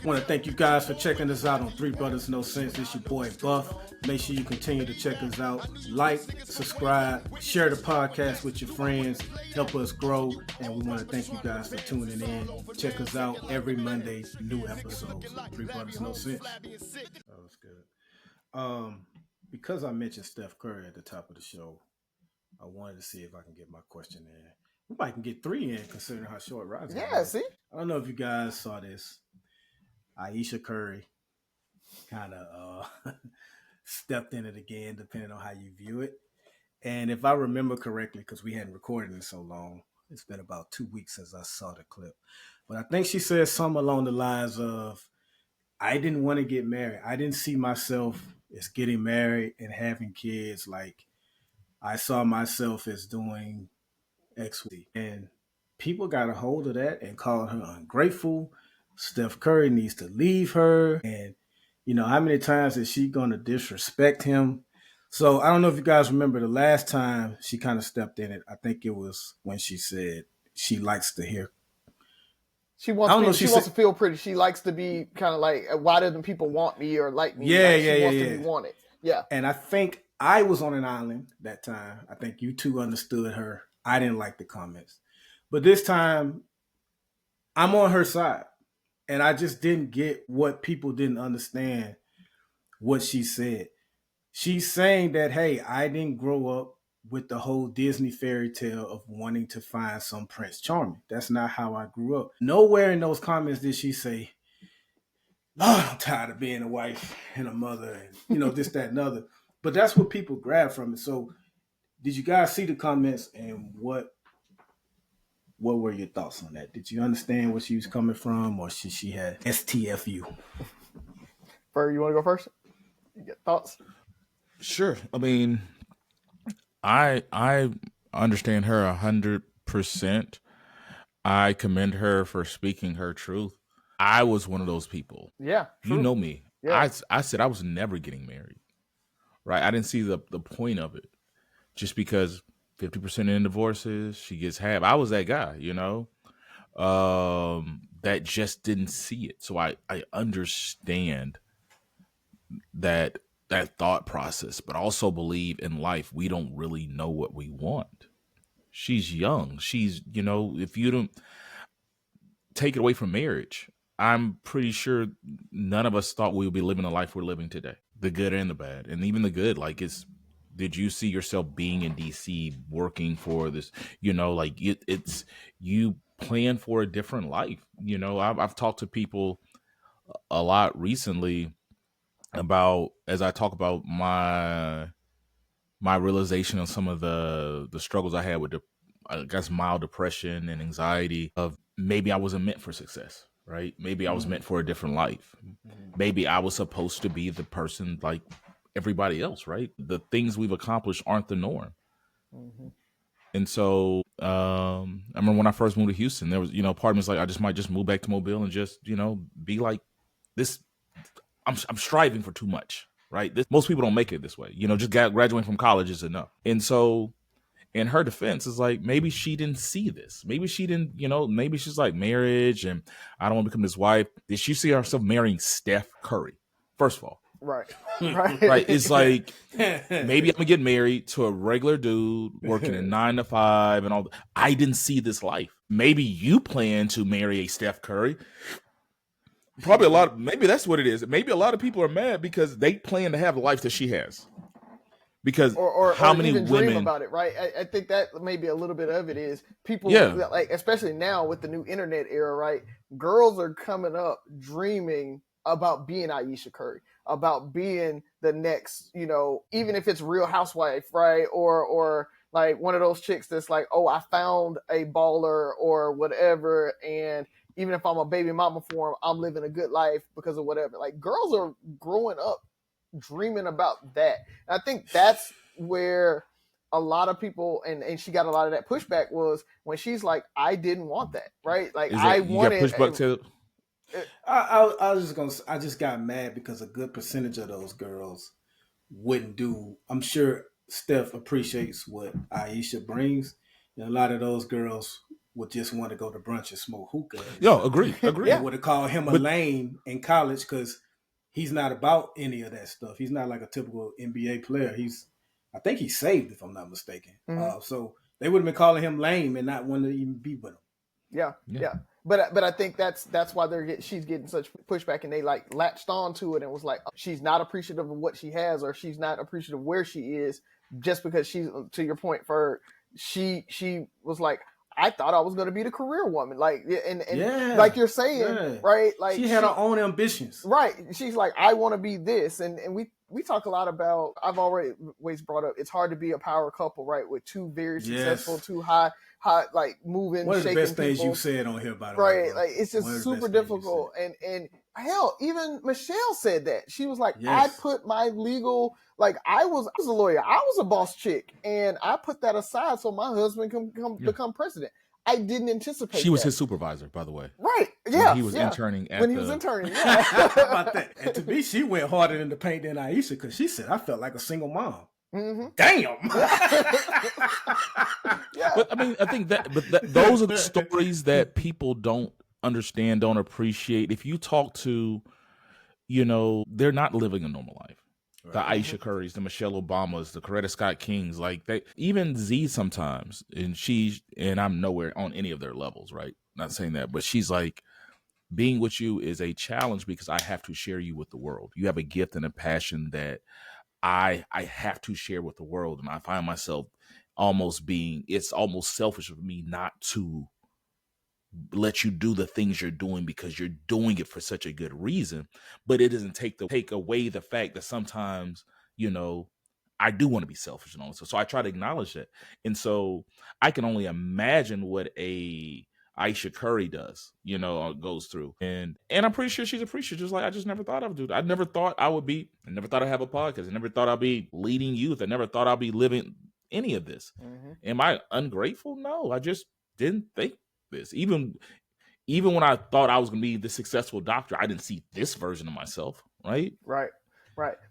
I want to thank you guys for checking us out on Three Brothers No Sense. It's your boy Buff. Make sure you continue to check us out. Like, subscribe, share the podcast with your friends. Help us grow. And we want to thank you guys for tuning in. Check us out every Monday, new episodes. Three Brothers No Sense. That was good. Um, because I mentioned Steph Curry at the top of the show, I wanted to see if I can get my question in. We might can get three in considering how short Rod's gonna Yeah, be. see? I don't know if you guys saw this. Ayesha Curry kind of stepped in it again, depending on how you view it. And if I remember correctly, because we hadn't recorded in so long, it's been about 2 weeks since I saw the clip. But I think she said something along the lines of, I didn't want to get married. I didn't see myself as getting married and having kids. Like, I saw myself as doing X, Y, Z. And people got a hold of that and called her ungrateful. Steph Curry needs to leave her. And, you know, how many times is she going to disrespect him? So I don't know if you guys remember the last time she kind of stepped in it. I think it was when she said she likes to hear. She I wants don't know people. if she She wants said. to feel pretty. She likes to be kind of like, why doesn't people want me or like me? Yeah, Like yeah, she yeah, wants to be yeah. wanted. Yeah. And I think I was on an island that time. I think you two understood her. I didn't like the comments. But this time, I'm on her side. And I just didn't get what people didn't understand what she said. She's saying that, hey, I didn't grow up with the whole Disney fairy tale of wanting to find some Prince Charming. That's not how I grew up. Nowhere in those comments did she say, oh, I'm tired of being a wife and a mother and, you know, this, that, and other. But that's what people grab from it. So did you guys see the comments and what were your thoughts on that? Did you understand where she was coming from, or she had STFU? Fur, you want to go first? You get thoughts? Sure. I mean, I understand her 100%. I commend her for speaking her truth. I was one of those people. Yeah, You true. know me. Yeah. I said I was never getting married. Right? I didn't see the point of it. Just because 50% in divorces, she gets half. I was that guy, you know? That just didn't see it. So I understand that thought process, but also believe in life we don't really know what we want. She's young. She's, you know, if you don't take it away from marriage, I'm pretty sure none of us thought we would be living the life we're living today. The good and the bad. And even the good, like it's did you see yourself being in DC working for this, you know, like it's you plan for a different life. You know, I've talked to people a lot recently about as I talk about my realization of some of the struggles I had with I guess mild depression and anxiety of maybe I wasn't meant for success, right? Maybe I was meant for a different life. Maybe I was supposed to be the person like everybody else, right? The things we've accomplished aren't the norm. Mm-hmm. And so I remember when I first moved to Houston, there was, you know, part of me was like, I just might just move back to Mobile and just, you know, be like this. I'm striving for too much, right? Most people don't make it this way. You know, just graduating from college is enough. And so in her defense is like maybe she didn't see this. Maybe she didn't, you know, maybe she's like marriage and I don't want to become this wife. Did she see herself marrying Steph Curry? First of all. Right. Right. Right. It's like maybe I'm gonna get married to a regular dude working a 9 to 5 and all that. I didn't see this life. Maybe you plan to marry a Steph Curry. Probably maybe that's what it is. Maybe a lot of people are mad because they plan to have the life that she has. Because how or many even dream women about it, right? I think that maybe a little bit of it is people Yeah. like, especially now with the new internet era, right? Girls are coming up dreaming about being Ayesha Curry, about being the next, you know, even if it's Real Housewife, right? Or like one of those chicks that's like, oh, I found a baller or whatever, and even if I'm a baby mama for him, I'm living a good life because of whatever. Like girls are growing up dreaming about that. And I think that's where a lot of people and she got a lot of that pushback was when she's like, I didn't want that, right? Like is I that you got wanted pushback to I was just gonna. I just got mad because a good percentage of those girls wouldn't do. I'm sure Steph appreciates what Aisha brings, and a lot of those girls would just want to go to brunch and smoke hookah. Yo, agree. They would have called him a But- lame in college because he's not about any of that stuff. He's not like a typical NBA player. I think he's saved if I'm not mistaken. So they would have been calling him lame and not wanting to even be with him. Yeah. But I think that's why she's getting such pushback, and they like latched on to it and was like, she's not appreciative of what she has, or she's not appreciative of where she is, just because she's, to your point, for she was like, I thought I was going to be the career woman, like, and like you're saying, right? Like she had her own ambitions, right? She's like, I want to be this, and we talk a lot about. I've always brought up, it's hard to be a power couple, right? With two very successful, two high, like moving, one of the best people. things you said on here, by the way, right? Like it's just super difficult, and hell, even Michelle said that. She was like, I put my legal, like I was a lawyer, I was a boss chick, and I put that aside so my husband can become president. I didn't anticipate. She was his supervisor, by the way. Right? Yeah. He was interning when he was interning. Yeah. How about that? And to me, she went harder in the paint than Ayesha, because she said, I felt like a single mom. Mm-hmm. Damn. Yeah. But I mean, I think those are the stories that people don't understand, don't appreciate. If you talk to, they're not living a normal life. Right. The Ayesha Currys, the Michelle Obamas, the Coretta Scott Kings, like even Z sometimes, and I'm nowhere on any of their levels, right? Not saying that, but she's like, being with you is a challenge because I have to share you with the world. You have a gift and a passion that I have to share with the world. And I find myself it's almost selfish of me not to let you do the things you're doing because you're doing it for such a good reason. But it doesn't take away the fact that sometimes, I do want to be selfish and all this. So I try to acknowledge that. And so I can only imagine what a Ayesha Curry does, goes through. And I'm pretty sure she's appreciative, just like I just never thought I would do. I never thought I never have a podcast. I never thought I'd be leading youth. I never thought I'd be living any of this. Mm-hmm. Am I ungrateful? No, I just didn't think this. Even when I thought I was going to be the successful doctor, I didn't see this version of myself. Right.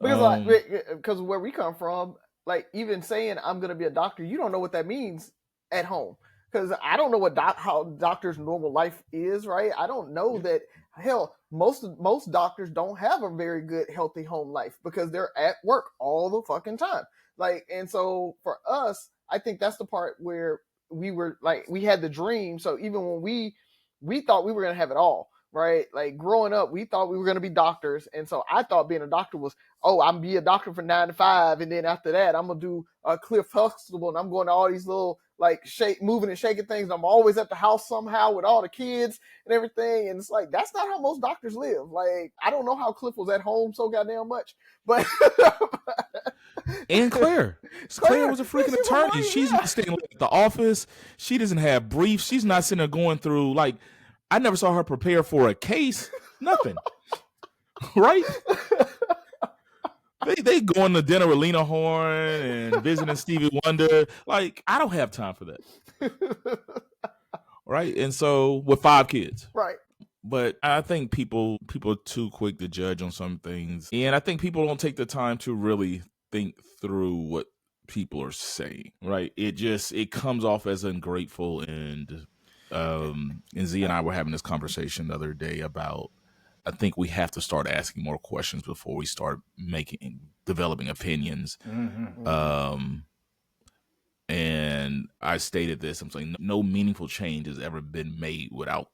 Because where we come from, like even saying I'm going to be a doctor, you don't know what that means at home. Because I don't know how doctors' normal life is, right? I don't know that. Hell, most doctors don't have a very good, healthy home life because they're at work all the fucking time. Like, and so for us, I think that's the part where we were like, we had the dream. So even when we thought we were gonna have it all, right? Like growing up, we thought we were gonna be doctors, and so I thought being a doctor was, I'm be a doctor from 9 to 5, and then after that, I'm gonna do a Cliff Huxtable, and I'm going to all these little like moving and shaking things. And I'm always at the house somehow with all the kids and everything. And it's like, that's not how most doctors live. Like, I don't know how Cliff was at home so goddamn much, but. And Claire was a freaking attorney. She's not staying at the office. She doesn't have briefs. She's not sitting there going through, like, I never saw her prepare for a case. Nothing. Right? They going to dinner with Lena Horne and visiting Stevie Wonder. Like, I don't have time for that. Right? And so, with 5 kids. Right. But I think people are too quick to judge on some things. And I think people don't take the time to really think through what people are saying. Right? It comes off as ungrateful. And Z and I were having this conversation the other day about, I think we have to start asking more questions before we start developing opinions. Mm-hmm. And I stated this, I'm saying no meaningful change has ever been made without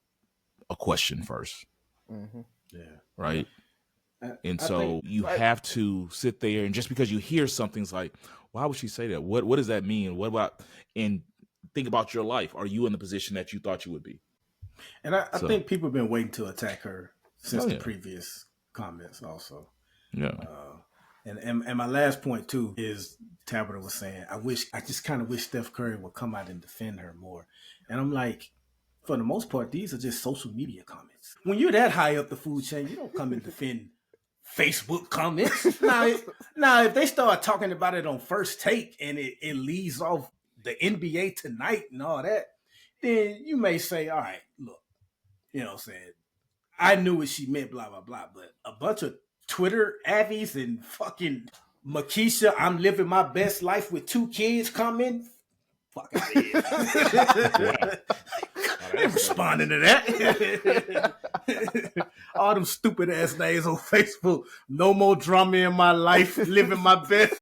a question first. Mm-hmm. Yeah. Right. And so you have to sit there, and just because you hear something's like, why would she say that? What does that mean? What about, and think about your life. Are you in the position that you thought you would be? And I think people have been waiting to attack her since the previous comments also. Yeah. And my last point too is Tabitha was saying, I just kind of wish Steph Curry would come out and defend her more. And I'm like, for the most part, these are just social media comments. When you're that high up the food chain, you don't come and defend Facebook comments. Now, if they start talking about it on First Take and it leads off the NBA Tonight and all that, then you may say, all right, look, you know what I'm saying? I knew what she meant, blah, blah, blah. But a bunch of Twitter avies and fucking Makisha, I'm living my best life with 2 kids comment. Fuck out of here. They responding to that. All them stupid ass names on Facebook. No more drama in my life. Living my best.